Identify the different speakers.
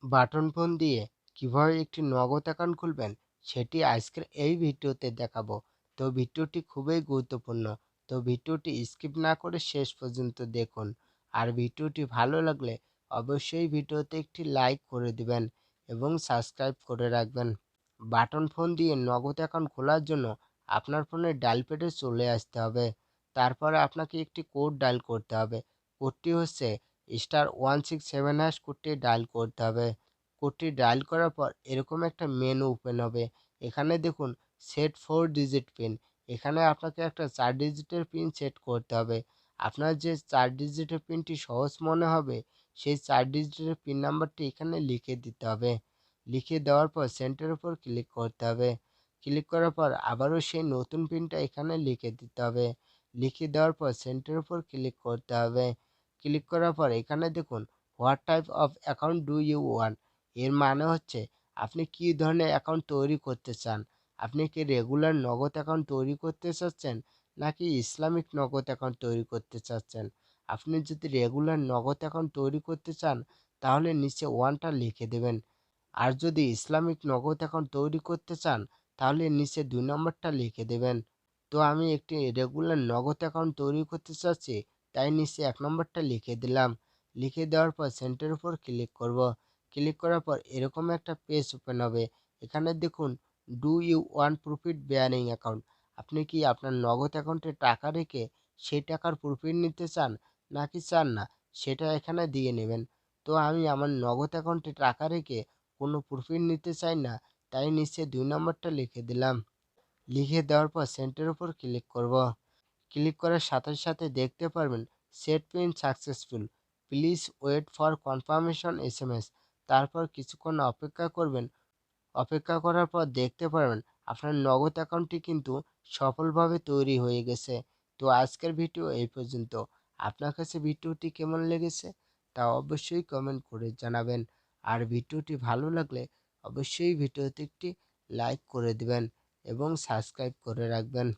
Speaker 1: Button phone দিয়ে কিভাবে একটি নগদ অ্যাকাউন্ট খুলবেন সেটি আজকের এই ভিডিওতে দেখাবো। তো ভিডিওটি খুবই গুরুত্বপূর্ণ। তো ভিডিওটি স্কিপ না করে শেষ পর্যন্ত দেখুন। আর ভিডিওটি ভালো লাগলে অবশ্যই ভিডিওতে একটি লাইক করে দিবেন এবং সাবস্ক্রাইব করে রাখবেন। বাটন ফোন দিয়ে নগদ অ্যাকাউন্ট খোলার জন্য আপনার ফোনের ডায়াল প্যাডে চলে আসতে হবে। তারপরে আপনাকে একটি কোড ডায়াল করতে হবে। কোডটি হচ্ছে *167# কোডটি ডায়াল করতে হবে। কোডটি ডায়াল করার পর এরকম একটা মেনু ওপেন হবে। এখানে দেখুন সেট 4 ডিজিট পিন। এখানে আপনাকে একটা 4 ডিজিটের পিন সেট করতে হবে। আপনার যে 4 ডিজিটের পিনটি সহজ মনে হবে সেই 4 ডিজিটের পিন নাম্বারটি এখানে লিখে দিতে হবে। লিখে দেওয়ার পর সেন্ডের উপর ক্লিক করতে হবে। ক্লিক করার পর আবারও সেই নতুন পিনটা এখানে লিখে দিতে হবে। লিখে দেওয়ার পর সেন্ডের উপর ক্লিক করতে হবে। ক্লিক করার পর এখানে দেখুন what type of account do you want, এর মানে হচ্ছে আপনি কী ধরনের অ্যাকাউন্ট তৈরি করতে চান। আপনি কি রেগুলার নগদ অ্যাকাউন্ট তৈরি করতে চাচ্ছেন নাকি ইসলামিক নগদ অ্যাকাউন্ট তৈরি করতে চাচ্ছেন। আপনি যদি রেগুলার নগদ অ্যাকাউন্ট তৈরি করতে চান তাহলে নিচে ওয়ানটা লিখে দেবেন। আর যদি ইসলামিক নগদ অ্যাকাউন্ট তৈরি করতে চান তাহলে নিচে 2 নম্বরটা লিখে দেবেন। তো আমি একটি রেগুলার নগদ অ্যাকাউন্ট তৈরি করতে চাচ্ছি, তাই নিচে 1 নম্বরটা লিখে দিলাম। লিখে দেওয়ার পর সেন্ডের উপর ক্লিক করব। ক্লিক করার পর এরকম একটা পেজ ওপেন হবে। এখানে দেখুন do you want profit bearing account, আপনি কি আপনার নগদ অ্যাকাউন্টে টাকা রেখে সেই টাকার প্রফিট নিতে চান নাকি চান না, সেটা এখানে দিয়ে নেবেন। তো আমি আমার নগদ অ্যাকাউন্টে টাকা রেখে কোনো প্রফিট নিতে চাই না, তাই নিচে 2 নম্বরটা লিখে দিলাম। লিখে দেওয়ার পর সেন্ডের উপর ক্লিক করব। ক্লিক করার সাথে সাথে দেখতে পারবেন set pin successful, please wait for confirmation SMS. তারপর কিছুক্ষণ অপেক্ষা করবেন। অপেক্ষা করার পর দেখতে পারবেন আপনার নগদ অ্যাকাউন্টটি কিন্তু সফলভাবে তৈরি হয়ে গেছে। তো আজকের ভিডিও এই পর্যন্ত। আপনার কাছে ভিডিওটি কেমন লেগেছে তা অবশ্যই কমেন্ট করে জানাবেন। আর ভিডিওটি ভালো লাগলে অবশ্যই ভিডিওতে একটি লাইক করে দিবেন এবং সাবস্ক্রাইব করে রাখবেন।